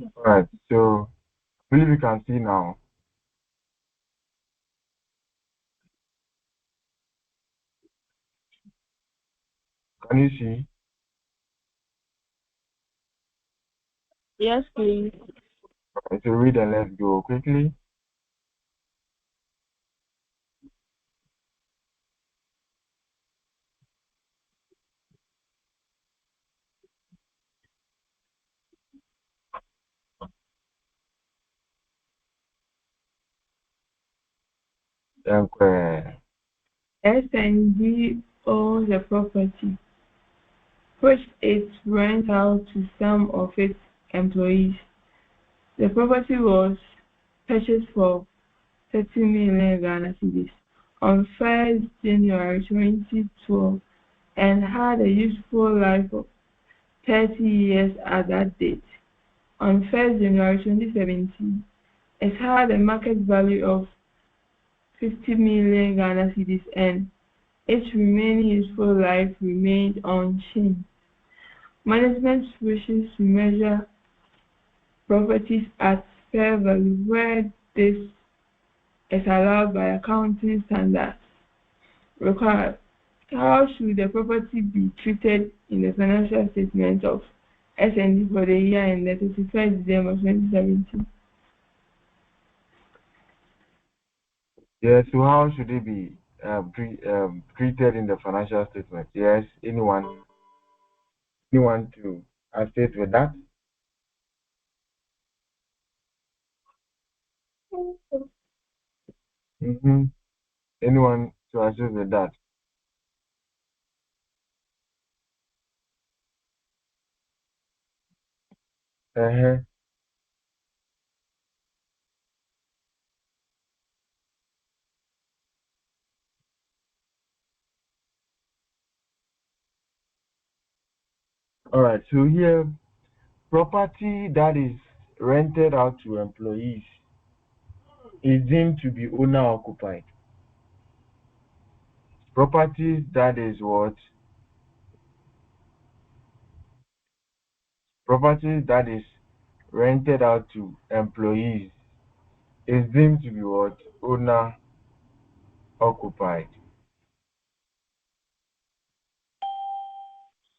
All right. So I believe you can see now. Can you see? Yes, please. All right, so read and let's go quickly. Okay. S&D owns a property, which it rents out to some of its employees. The property was purchased for 30 million Ghana cedis on 1st January 2012 and had a useful life of 30 years at that date. On 1st January 2017, it had a market value of 50 million Ghana cedis and its remaining useful life remained unchanged. Management wishes to measure properties at fair value where this is allowed by accounting standards required. How should the property be treated in the financial statement of S&D for the year ended 31st December 2017? Yeah. So how should it be treated in the financial statement? Yes. Anyone? Anyone to assist with that? Mm-hmm. Anyone to assist with that? Uh-huh. All right. So here, property that is rented out to employees is deemed to be owner occupied. Properties that is what? Properties that is rented out to employees is deemed to be what? Owner occupied.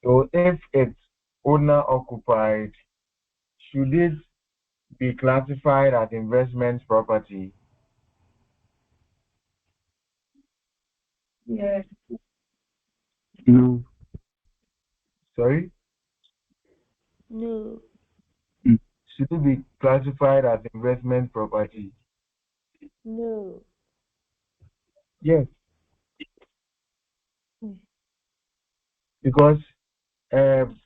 So if it's owner occupied, should it be classified as investment property? Yes. No. Sorry? No. Should it be classified as investment property? No. Yes, Mm. because um,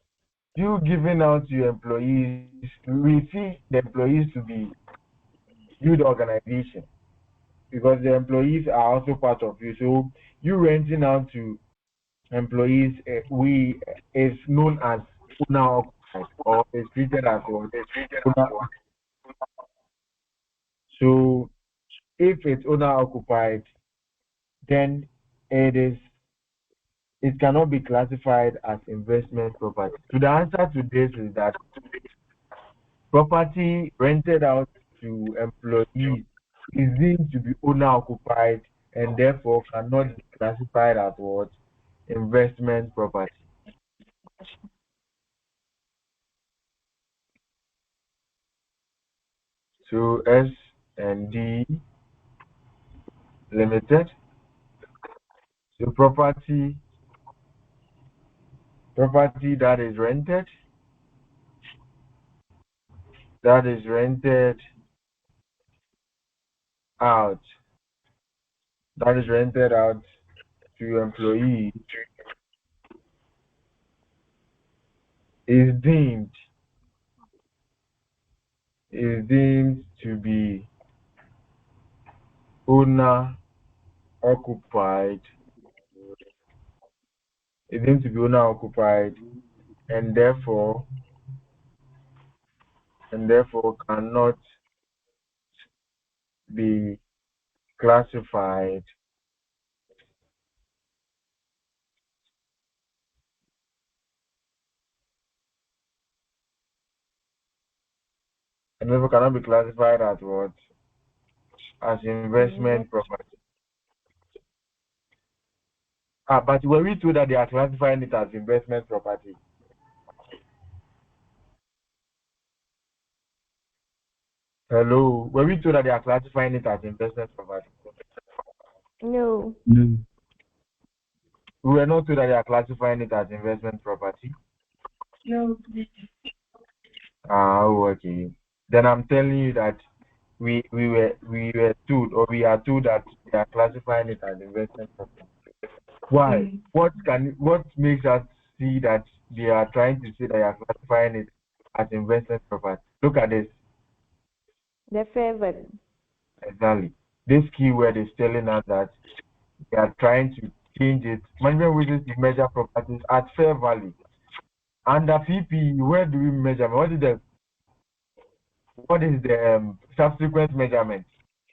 you giving out to your employees, we see the employees to be good organization because the employees are also part of you. So you renting out to employees, we is known as owner occupied or is treated as what? Owner. So if it's owner occupied, then it is it cannot be classified as investment property. So the answer to this is that property rented out to employees is deemed to be owner occupied and therefore cannot be classified as what? Investment property. So S and D Limited. So property that is rented out that is rented out to employees is deemed to be owner occupied and therefore cannot be classified and therefore cannot be classified as what? As investment property. But were we told that they are classifying it as investment property? Hello, were we told that they are classifying it as investment property? No. No. We were not told that they are classifying it as investment property. No, please. Okay. Then I'm telling you that we were told, or we are told, that they are classifying it as investment property. Why? What makes us see that they are trying to say that they are classifying it as investment property? Look at this. The fair value. Exactly. This keyword is telling us that they are trying to change it. Management wishes to measure properties at fair value. Under PPE, where do we measure? What is the subsequent measurement?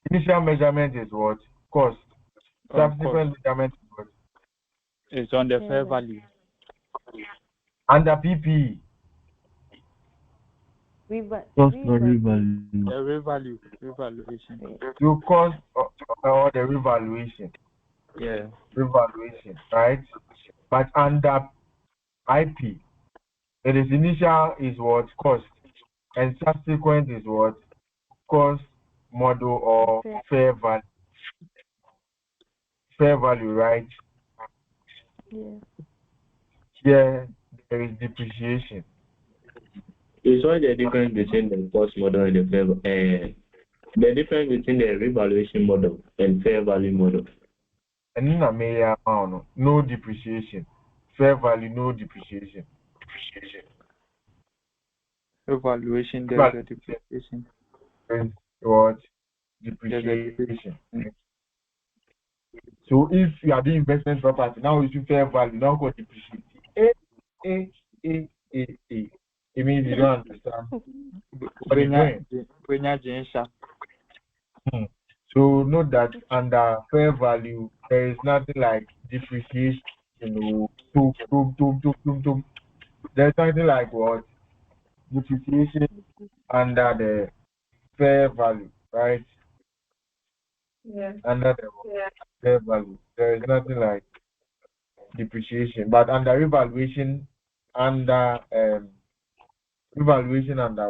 Initial measurement is what? Cost. Subsequent measurement is what? It's on the Fair fair value. value. Under PPE, Cost or revalue. The revaluation. you cost or the revaluation. Yeah. Revaluation, right? But under IP, it is initial is what? Cost. And subsequent is what? Cost, model, or fair value. Fair value, right? Yeah. Here, there is depreciation. You saw the difference between the cost model and the the difference between the revaluation model and fair value model. And in a major amount, no depreciation. Fair value, no depreciation. Revaluation, there's a depreciation. Is what? There's a Depreciation. depreciation. So if you are doing investment property, now you see fair value, now go depreciate. Eh, eh, eh. It means you don't understand what you're doing. Hmm. So note that under fair value, there is nothing like depreciation. There's nothing like what? Depreciation under the fair value, right? Yeah. Under the fair value, there is nothing like depreciation. But under revaluation under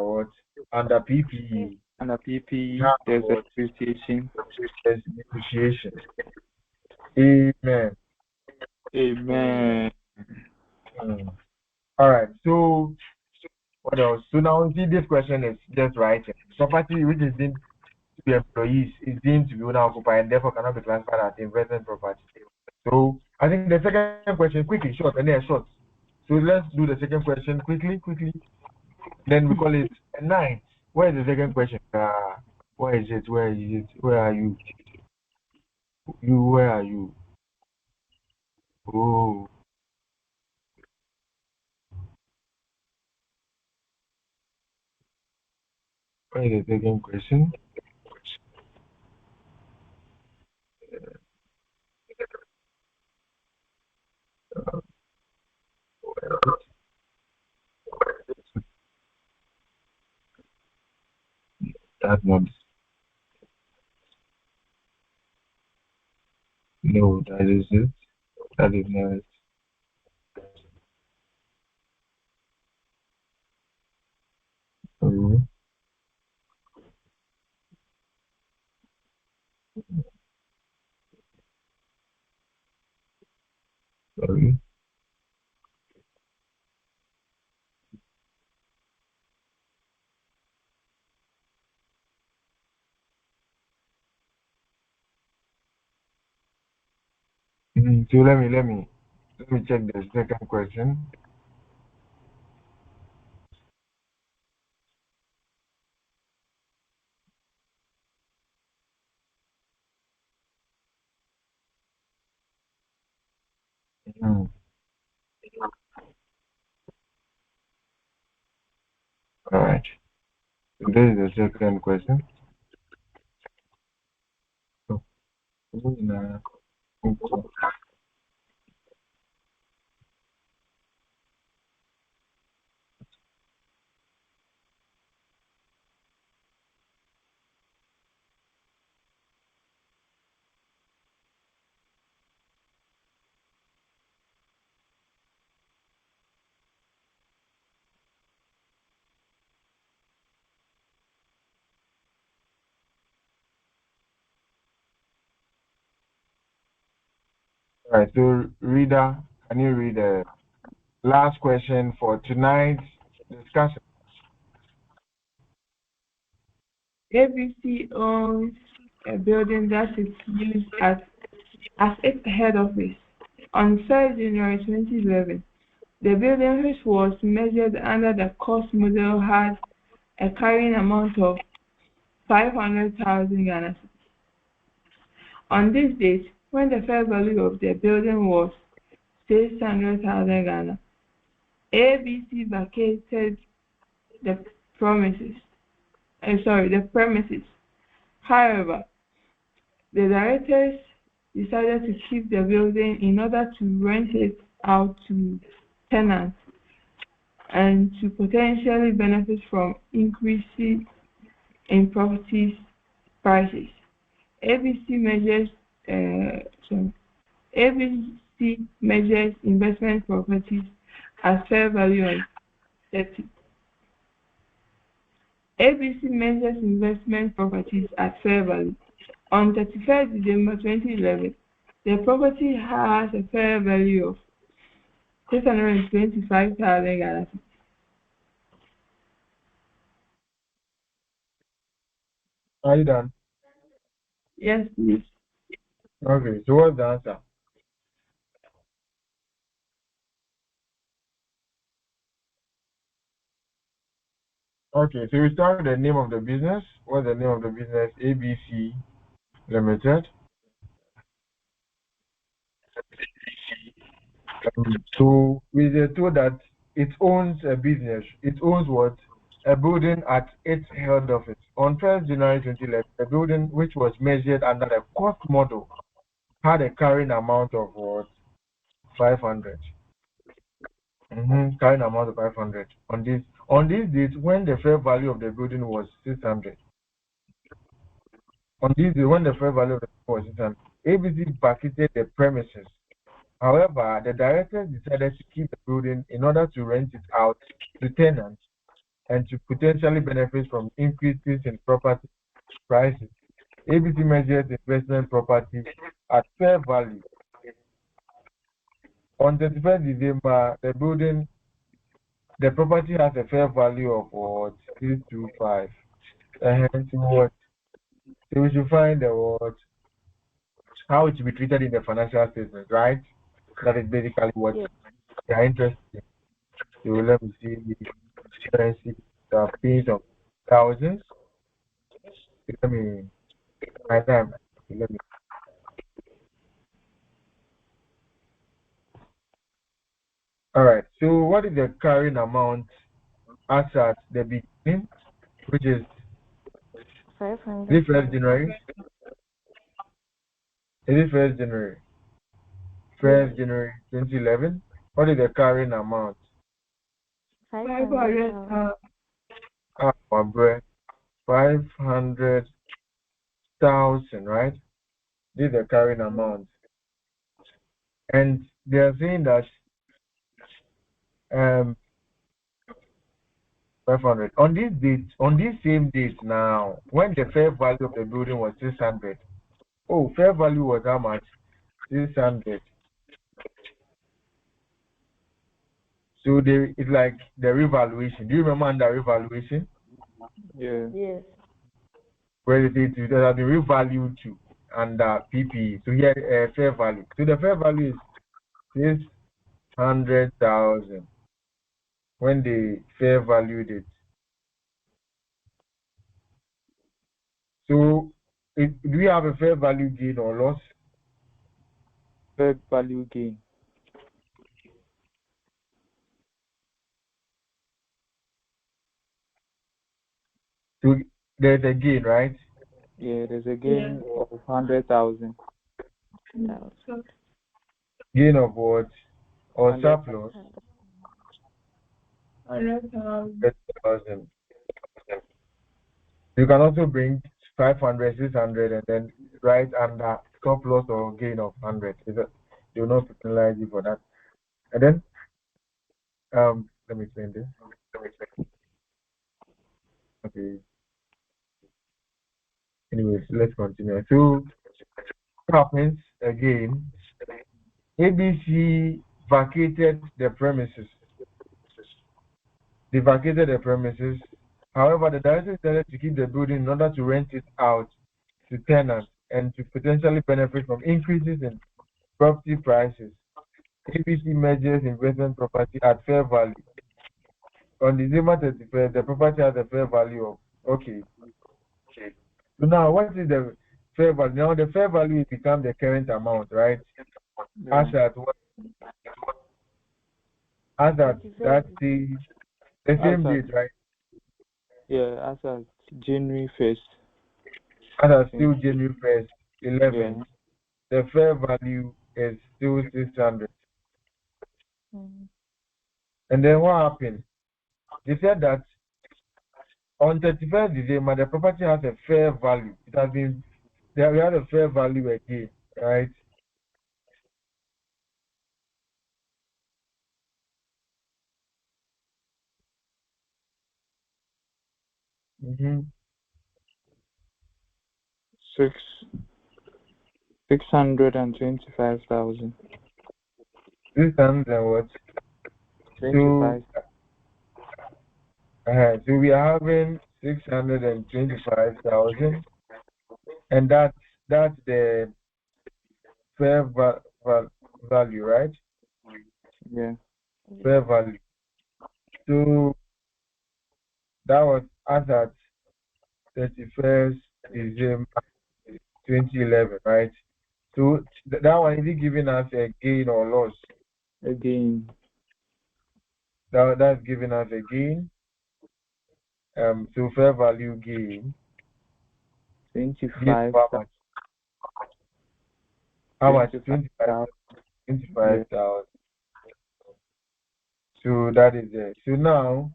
what? Under PPE, Under you PPE, have there's a what? depreciation. There's depreciation. Amen. Amen. Hmm. All right. So what else? So now see, this question is just writing. Property which is deemed to be employees is deemed to be owner occupied and therefore cannot be classified as investment property. So I think the second question, quickly, short, and then short. So let's do the second question quickly. Then we call it a 9. Where is the second question? Where is it? Where is it? Where are you? Where are you? Oh, where is the second question? That's not. No, that is it. That is not it. Oh, sorry. So let me check the second question. Hmm. All right. So this is the second question. So, All right. So, reader, can you read the last question for tonight's discussion? ABC owns a building that is used as its head office. On 3rd January 2011, the building, which was measured under the cost model, had a carrying amount of 500,000 Ghana cedis. On this date, when the fair value of the building was 600,000 Ghana, ABC vacated the premises. However, the directors decided to keep the building in order to rent it out to tenants and to potentially benefit from increases in property prices. ABC measures ABC measures investment properties at fair value on 30. ABC measures investment properties at fair value. On 31st December 2011, the property has a fair value of 625,000 Ghana cedis. Are you done? Yes, please. Okay. So, what's the answer? Okay. So, we start with the name of the business. What's the name of the business? ABC Limited. So, we were told that it owns a business. It owns what? A building at its head office. On 1st January 2011, the building, which was measured under the cost model, had a carrying amount of what? 500. Carrying amount of 500. On this date, when the fair value of the building was 600. On this day, when the fair value of the building was 600, ABC vacated the premises. However, the directors decided to keep the building in order to rent it out to tenants and to potentially benefit from increases in property prices. ABC measures investment property at fair value. On 31st December, the property has a fair value of what? 625. Hence, what? So we should find the what? How it should be treated in the financial statement, right? That is basically what they are interested in. So let me see the currency, the pins of thousands. Let me my time. Let me. All right. So what is the carrying amount as at the beginning, which is 500. this 1st January? Is it 1st January? 1st January 2011. What is the carrying amount? 500,000. My bread. 500,000, right? This is the carrying amount. And they are saying that 500 on this date, on this same date now, when the fair value of the building was 600. Oh, fair value was how much? 600. So it's like the revaluation. Do you remember under revaluation? Yeah. Yes. Where it has been revalued to under PPE. So here fair value. So the fair value is 600,000 when they fair valued it. So do we have a fair value gain or loss? Fair value gain. So there's a gain, right? Yeah, there's a gain of 100,000. Gain of what? Or 100. surplus? 100,000. 100,000. You can also bring 500, 600, and then write under surplus or gain of 100. They will not penalize you for that. And then, let me explain this. Okay. Anyways, let's continue. So, what happens again ABC vacated the premises. They vacated the premises. However, the director decided to keep the building in order to rent it out to tenants and to potentially benefit from increases in property prices. ABC merges investment property at fair value. On December 31st, the property has a fair value of, okay. So now, what is the fair value? Now, the fair value will become the current amount, right? Yeah. As at what? As at that day, the same date, right? Yeah, as at January 1st. As at still January 1st, 11th, Yeah. the fair value is still 600. And then what happened? They said that on 31st December, the property has a fair value. It has been, we have a fair value again, right? Mm-hmm. 625,000. 600 and what? So, 25. so we are having 625,000, and that's the fair value, right? Yeah. Fair value. So that was as at 31st December 2011, right? So that one is it giving us a gain or loss? Again. That's giving us a gain. So fair value gain. Gain 25. how much? How much? 25,000. 25,000. So that is it. So now,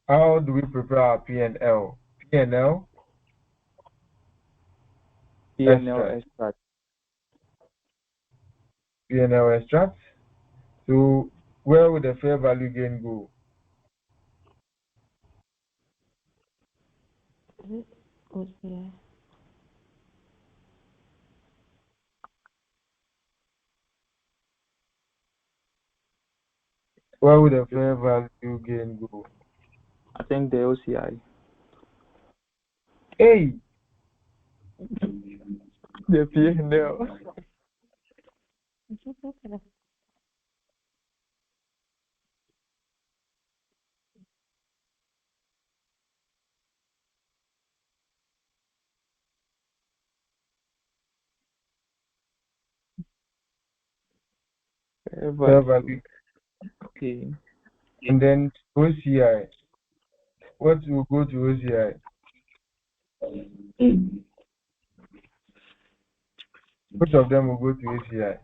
how do we prepare our P&L? P&L P&L extract. extract. P&L extract. So where would the fair value gain go? Where would the fair value gain go? I think the OCI. Hey, The P&L. Fair fair value. value. Okay. And then OCI. What will go to OCI? Which of them will go to OCI?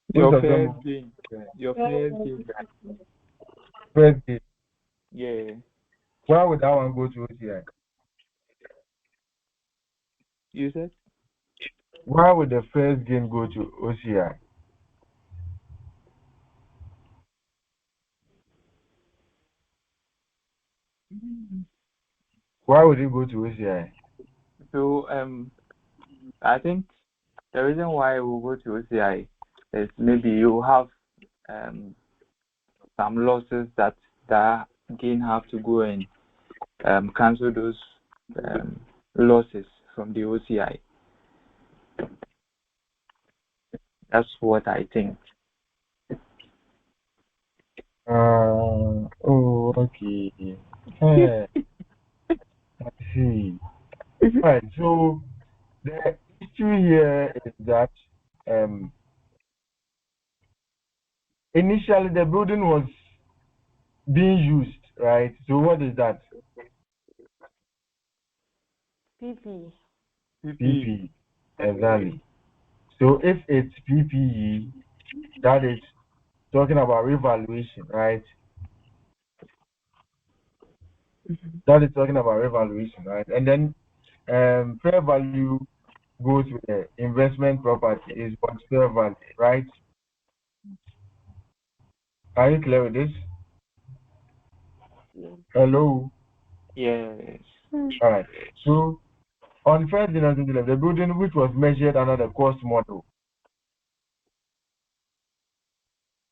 Which Your of them fair will go gain. to OCI? Your fair gain. First gain. Yeah. Why would that one go to OCI? You said? Why would the first gain go to OCI? Why would it go to OCI? So I think the reason why it will go to OCI is maybe you have some losses that gain have to go and cancel those losses from the OCI. That's what I think. Oh, okay. I see. Right. So the issue here is that um, initially the building was being used, right? So what is that? PP. PPE. Exactly. So if it's PPE, that is talking about revaluation, right? That is talking about revaluation, right? And then fair value goes with the investment property is what's fair value, right? Are you clear with this? Hello? Yes. All right. So on 1st January 2011, the building which was measured under the cost model.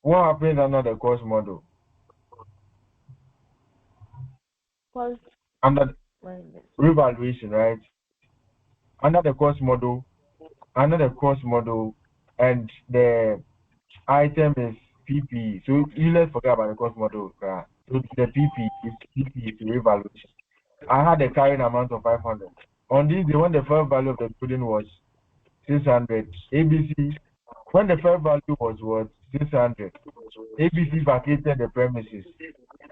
What happened under the cost model? Cost Under minus. revaluation, right? Under the cost model, and the item is PPE. So you let's forget about the cost model. So the PPE is revaluation. I had a carrying amount of 500. On this day, when the fair value of the building was 600, ABC, when the fair value was 600, ABC vacated the premises.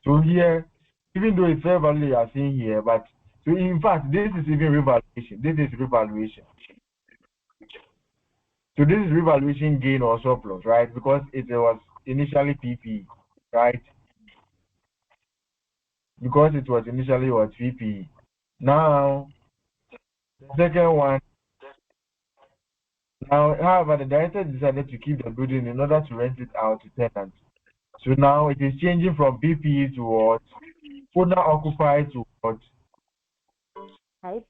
So here, even though it's fair value you are seeing here, but so in fact, this is even revaluation. This is revaluation. So this is revaluation gain or surplus, right? Because it was initially PPE, right? Because it was initially what PPE. Now, the second one. Now, however, the director decided to keep the building in order to rent it out to tenants. So now it is changing from PPE to what? Owner occupied to what? IP.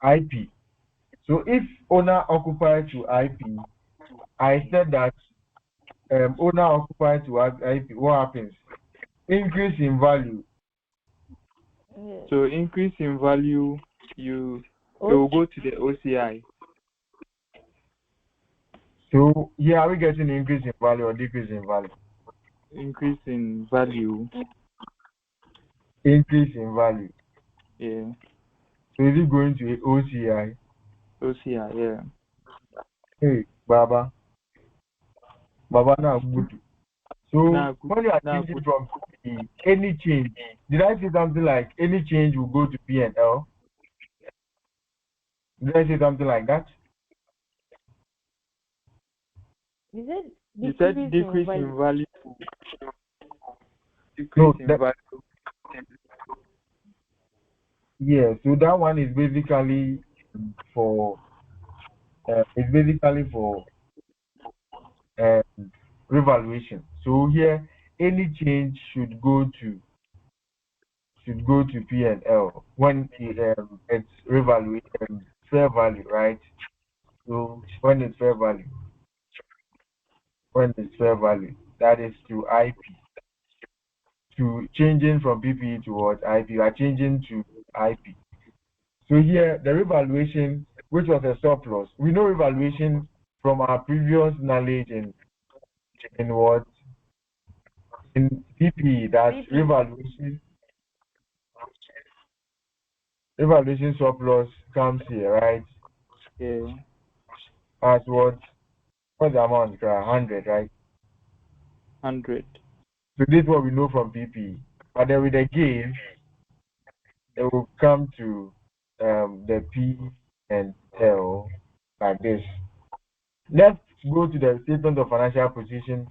IP. So if owner occupied to IP, I said that owner occupied to IP, what happens? Increase in value. Yes. So increase in value, you will go to the OCI. So here are we getting increase in value or decrease in value? Increase in value. Increase in value. Yeah. So is it going to OCI? OCI, yeah. Hey, Baba now good. So when you are changing from PPE, any change, did I say something like any change will go to P&L? Did I say something like that? You said decrease in value. No, Decrease in value. Yeah, so that one is basically for uh, revaluation. So here, any change should go to P&L when it's revaluation fair value, right? So when it's fair value, that is to IP. To changing from PPE to what IP, you are changing to IP. So here, the revaluation, which was a surplus, we know revaluation from our previous knowledge in what in PPE that revaluation surplus comes here, right? Yeah. As what's the amount? 100, right? 100. So this is what we know from PPE. But then with the gain, it will come to the P and L like this. Let's go to the statement of financial position.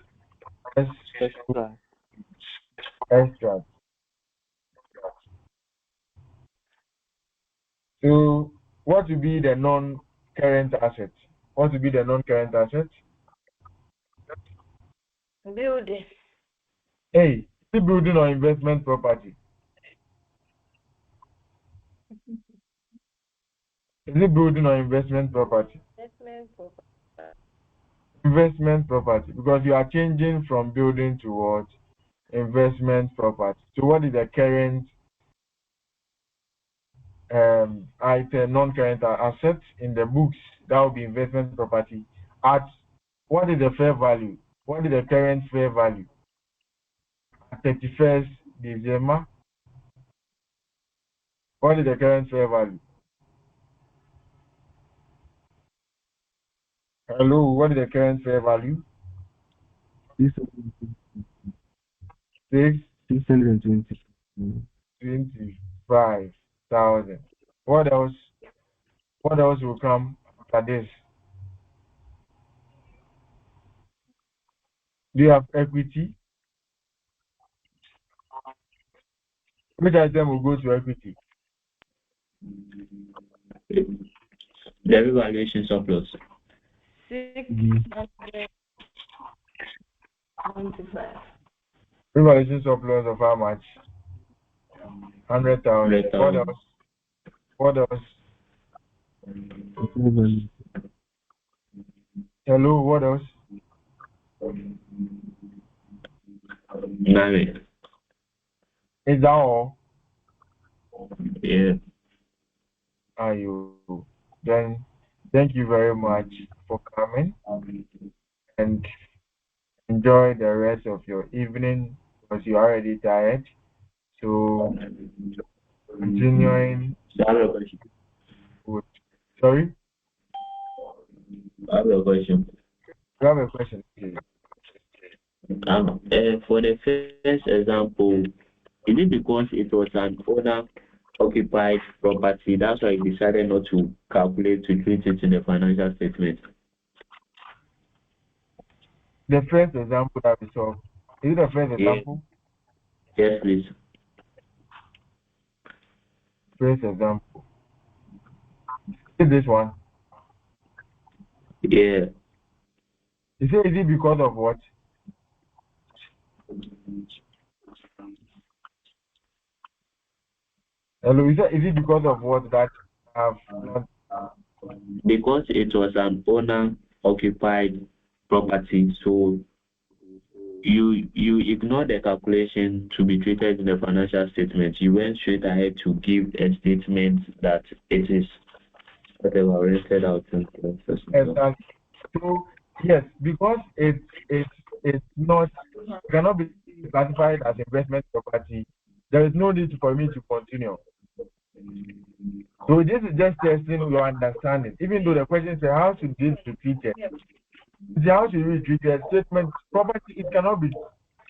Extract. So what will be the non-current asset? What will be the non-current asset? Building. Hey, is it building or investment property? Is it building or investment property? Investment property. Investment property, because you are changing from building towards investment property. So what is the current item, non-current asset in the books? That will be investment property. At what is the fair value? What is the current fair value? At 31st December, what is the current fair value? Hello, what is the current fair value? 625,000. What else? What else will come after this? Do you have equity? Which item will go to equity? The revaluation surplus. 625. Revaluation surplus of how much? 100,000. What 100,000. else? What else? Hello, what else? 9. Is that all? Yeah. Are you? Then thank you very much for coming and enjoy the rest of your evening because you're already tired. So continuing So I have a question. with sorry, I have a question. you have a question. Okay. For the first example, is it because it was an owner occupied property? That's why you decided not to calculate to treat it in the financial statement. The first example that we saw. Is it the first Yeah. example? Yes, please. First example. Is this one? Yeah. You say is it because of what? Hello, is it because of what that have not Because it was an owner occupied property, so you ignore the calculation to be treated in the financial statement. You went straight ahead to give a statement that it is whatever rented out. exactly? So yes, because it's not cannot be classified as investment property. There is no need for me to continue. So this is just testing your understanding. Even though the question says how should this be treated? How should we treat a statement property? It cannot be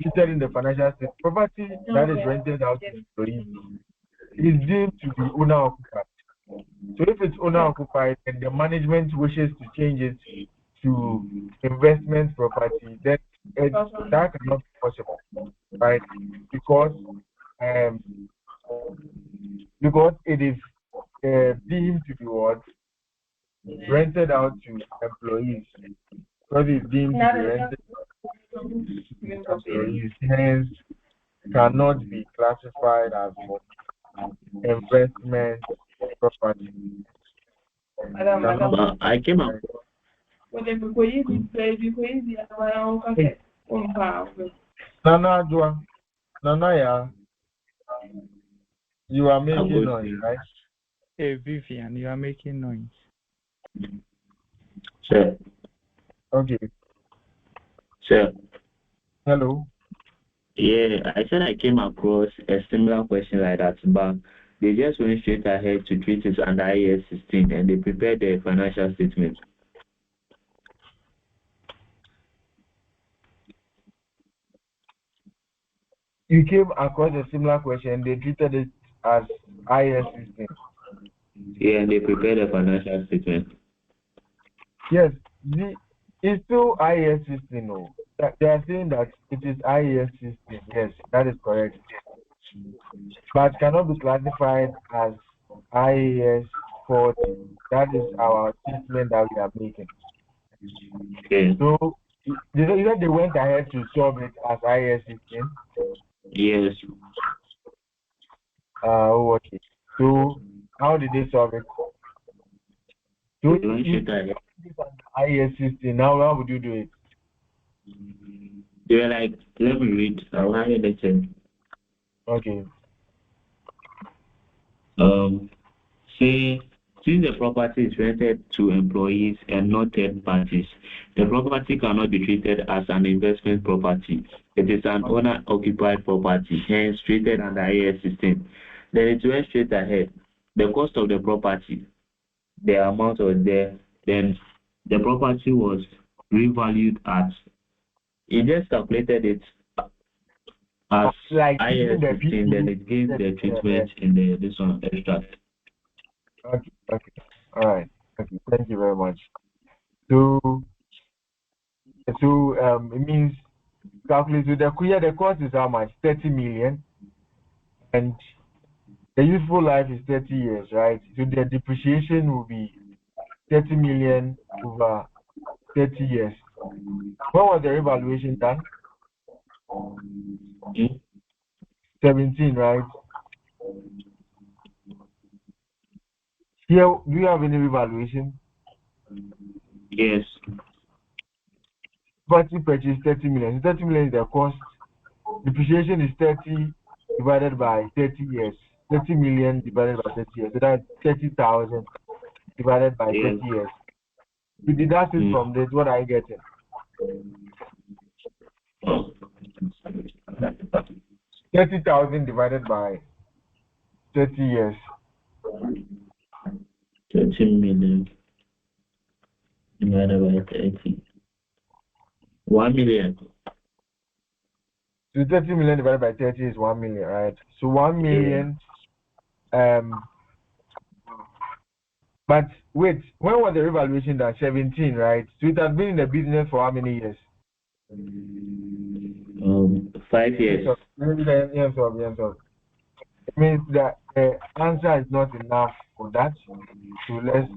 treated in the financial state. Property that is rented out to employees is deemed to be owner occupied. So if it's owner occupied and the management wishes to change it to investment property, then that cannot be possible, right? Because it is deemed to be what rented out to employees. Because it's deemed to be rented to employees, hence cannot be classified as what investment property. I came up. Nana, yeah, you are making noise, right? Hey, Vivian, you are making noise. Sir. Okay. Sir. Hello. Yeah, I said I came across a similar question like that, but they just went straight ahead to treat it under IAS 16 and they prepared the financial statement. You came across a similar question, they treated it as IAS 16. Yeah, and they prepared a financial statement. Yes, it's still IAS 16. No, they are saying that it is IAS 16. Yes, that is correct. But cannot be classified as IAS 40. That is our statement that we are making. Okay. So, they went ahead to solve it as IAS 16. Yes. Okay. So, how did they solve it? So, IAS 16. Now, how would you do it? They were like, let me read. I'll have it. Okay. Say, since the property is rented to employees and not third parties, the property cannot be treated as an investment property. It is an owner-occupied property, hence treated under IAS 16. Then it went straight ahead. The cost of the property, the amount was there, then the property was revalued at. It just calculated it as like IAS 16, then it gave the treatment in this one extract. Okay. All right. Okay. Thank you very much. So it means calculate with the cost is how much? 30 million, and the useful life is 30 years, right? So the depreciation will be 30 million over 30 years. When was the revaluation done? 17, right? Here, do you have any revaluation? Yes. Property purchase 30 million. 30 million is the cost. Depreciation is 30 divided by 30 years. 30 million divided by 30 years. So that's 30,000 divided by 30 years. You deduct it from this, what are you getting? 30,000 divided by 30 years. 30 million divided by 30. 1 million. So 30 million divided by 30 is 1 million, right? So 1 million. But wait, when was the revaluation done? 17, right? So it has been in the business for how many years? 5 years. Yes, sir. It means that the answer is not enough for that. So let's.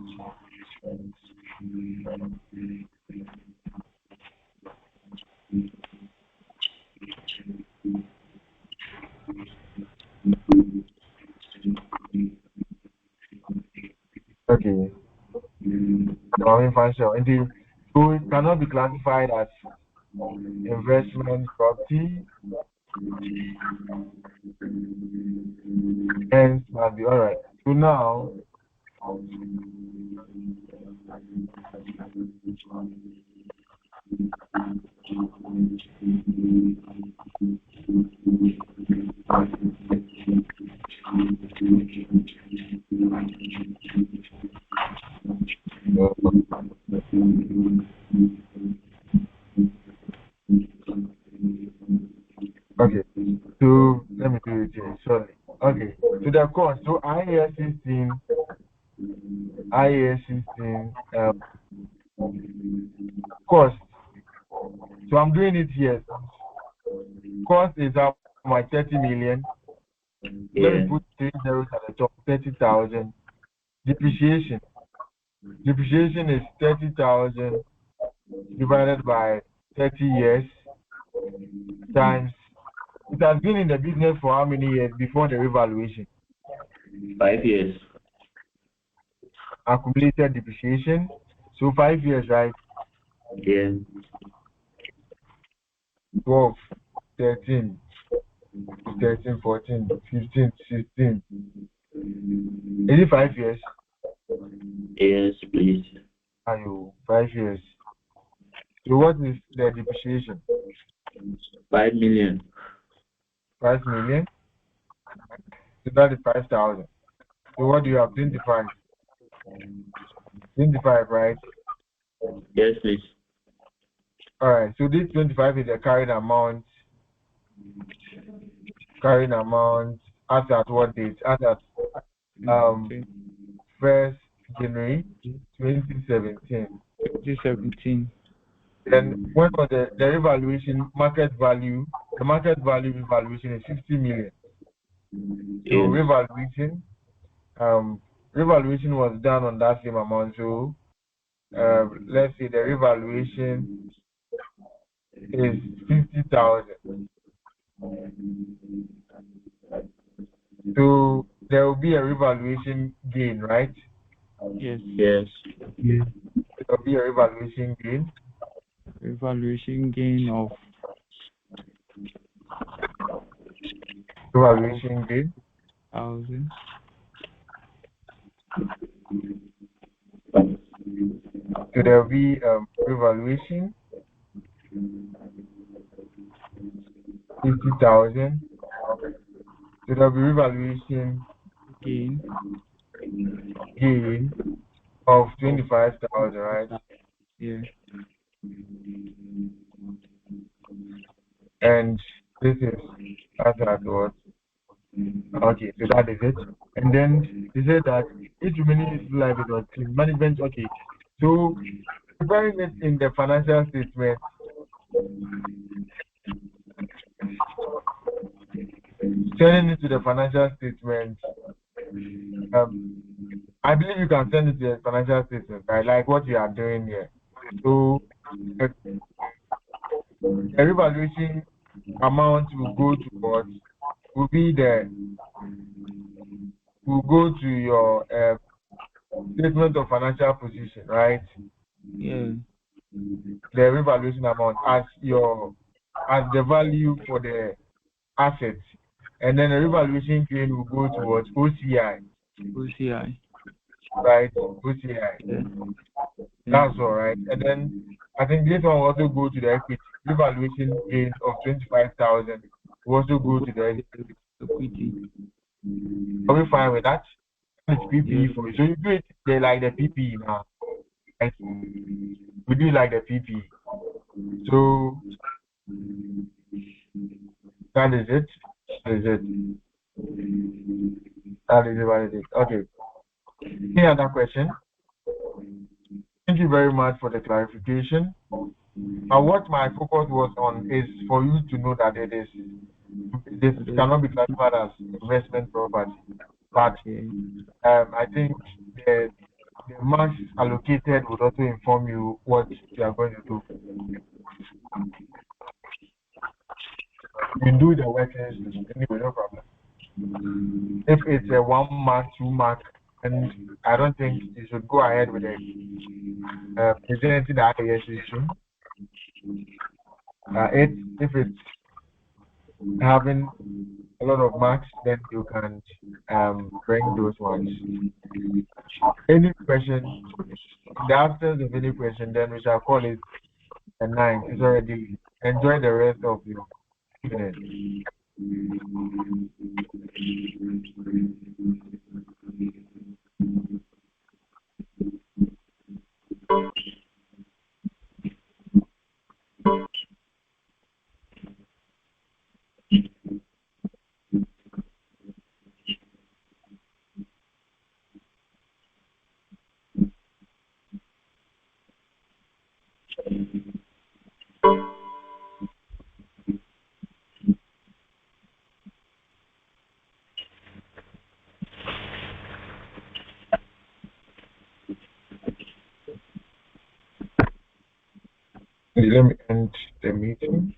Okay. So it cannot be classified as investment property. Hence, must be all right. So now, okay. So let me do it here. Sorry. Okay. So the cost. So IAS 16. Cost. So I'm doing it here. Cost is how much? 30 million. Let me put 3 zeros at the top. 30,000. Depreciation. Depreciation is 30,000 divided by 30 years times. It has been in the business for how many years before the revaluation? 5 years. Accumulated depreciation. So 5 years, right? Yeah. 12, 13, 13, 14, 15, 16. Is it 5 years? Yes, please. 5 years. So what is the depreciation? 5 million. 5 million. So that is 5,000. So what do you have? 25. 25, right? Yes, please. All right. So this 25 is the carrying amount. Carrying amount as at what date? As at 1st January 2017. 2017. Then when was the revaluation market value? The market value revaluation is 50 million. So revaluation was done on that same amount. So let's say the revaluation is 50,000. So there will be a revaluation gain, right? Yes. Yes. There will be a revaluation gain. Revaluation gain of Revaluation gain. 1,000. So there will be revaluation 50,000. So there will be revaluation Gain of 25,000, right? Yeah. And this is as at what? Okay, so that is it. And then they said that each remaining useful life was clean management. Okay, so preparing it in the financial statement, sending it to the financial statement. I believe you can send it to the financial statement, right? Like what you are doing here. So the revaluation amount will go to what? Will go to your statement of financial position, right? Yeah. The revaluation amount as the value for the assets, and then the revaluation gain will go towards OCI. OCI. Right, OCI. Yeah. That's all right. And then I think this one will also go to the equity. Revaluation gain of 25,000 will also go to the equity. Are we fine with that? It's PPE Yeah. for you. So you do it like the PPE now. Right? We do like the PPE. So that is it. That is it. That is what it is. Okay. Any other question? Thank you very much for the clarification. What my focus was on is for you to know that this cannot be classified as investment property. But I think the marks allocated would also inform you what you are going to do. You can do the workings anyway, no problem. If it's a 1 mark, 2 mark, and I don't think you should go ahead with it. Presenting the IAS if it's having a lot of marks, then you can bring those ones. Any question? In the absence of any question, then we shall call it a 9. It's already. Enjoy the rest of your evening. Let me end the meeting.